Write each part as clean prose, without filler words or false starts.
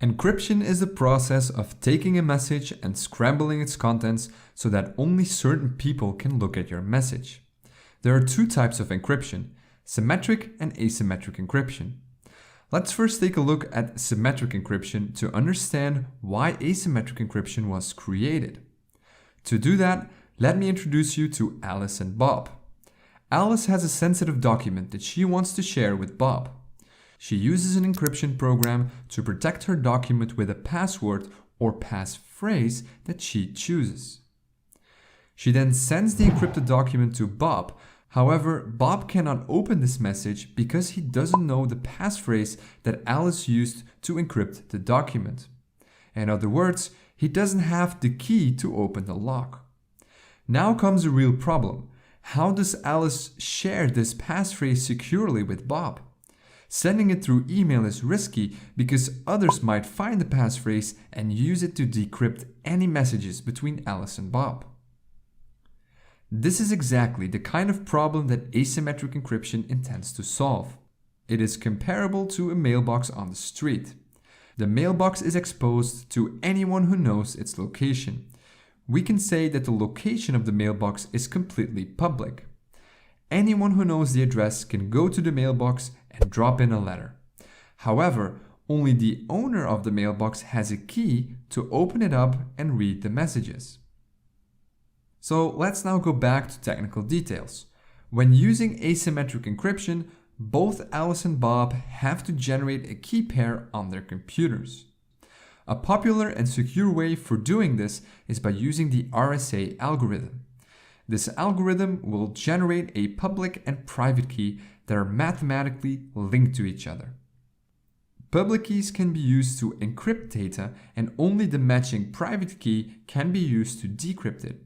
Encryption is the process of taking a message and scrambling its contents so that only certain people can look at your message. There are two types of encryption: symmetric and asymmetric encryption. Let's first take a look at symmetric encryption to understand why asymmetric encryption was created. To do that, let me introduce you to Alice and Bob. Alice has a sensitive document that she wants to share with Bob. She uses an encryption program to protect her document with a password or passphrase that she chooses. She then sends the encrypted document to Bob. However, Bob cannot open this message because he doesn't know the passphrase that Alice used to encrypt the document. In other words, he doesn't have the key to open the lock. Now comes a real problem. How does Alice share this passphrase securely with Bob? Sending it through email is risky because others might find the passphrase and use it to decrypt any messages between Alice and Bob. This is exactly the kind of problem that asymmetric encryption intends to solve. It is comparable to a mailbox on the street. The mailbox is exposed to anyone who knows its location. We can say that the location of the mailbox is completely public. Anyone who knows the address can go to the mailbox and drop in a letter. However, only the owner of the mailbox has a key to open it up and read the messages. So let's now go back to technical details. When using asymmetric encryption, both Alice and Bob have to generate a key pair on their computers. A popular and secure way for doing this is by using the RSA algorithm. This algorithm will generate a public and private key that are mathematically linked to each other. Public keys can be used to encrypt data, and only the matching private key can be used to decrypt it.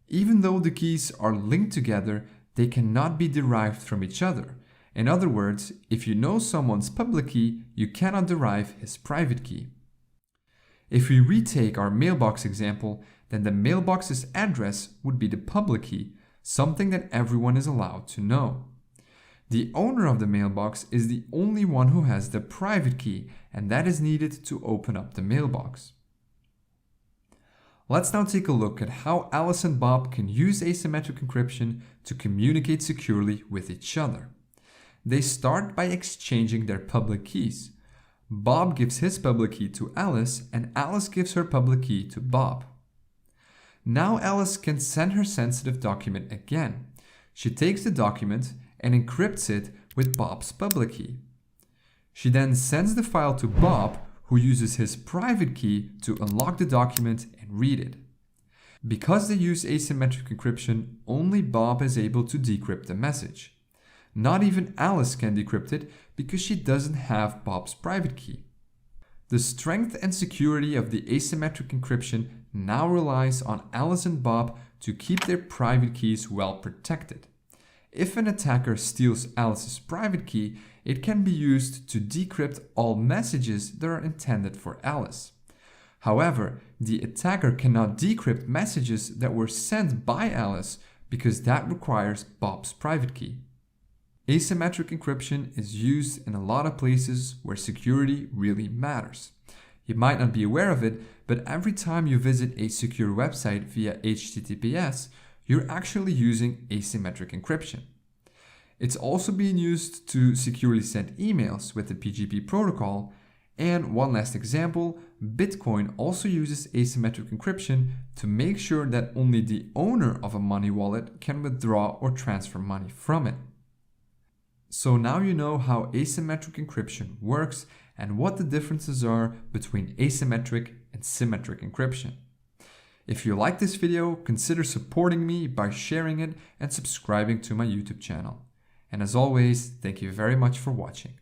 Even though the keys are linked together, they cannot be derived from each other. In other words, if you know someone's public key, you cannot derive his private key. If we retake our mailbox example, then the mailbox's address would be the public key, something that everyone is allowed to know. The owner of the mailbox is the only one who has the private key, and that is needed to open up the mailbox. Let's now take a look at how Alice and Bob can use asymmetric encryption to communicate securely with each other. They start by exchanging their public keys. Bob gives his public key to Alice, and Alice gives her public key to Bob. Now Alice can send her sensitive document again. She takes the document and encrypts it with Bob's public key. She then sends the file to Bob, who uses his private key to unlock the document and read it. Because they use asymmetric encryption, only Bob is able to decrypt the message. Not even Alice can decrypt it because she doesn't have Bob's private key. The strength and security of the asymmetric encryption now relies on Alice and Bob to keep their private keys well protected. If an attacker steals Alice's private key, it can be used to decrypt all messages that are intended for Alice. However, the attacker cannot decrypt messages that were sent by Alice because that requires Bob's private key. Asymmetric encryption is used in a lot of places where security really matters. You might not be aware of it, but every time you visit a secure website via HTTPS, you're actually using asymmetric encryption. It's also being used to securely send emails with the PGP protocol. And one last example, Bitcoin also uses asymmetric encryption to make sure that only the owner of a money wallet can withdraw or transfer money from it. So now you know how asymmetric encryption works and what the differences are between asymmetric and symmetric encryption. If you like this video, consider supporting me by sharing it and subscribing to my YouTube channel. And as always, thank you very much for watching.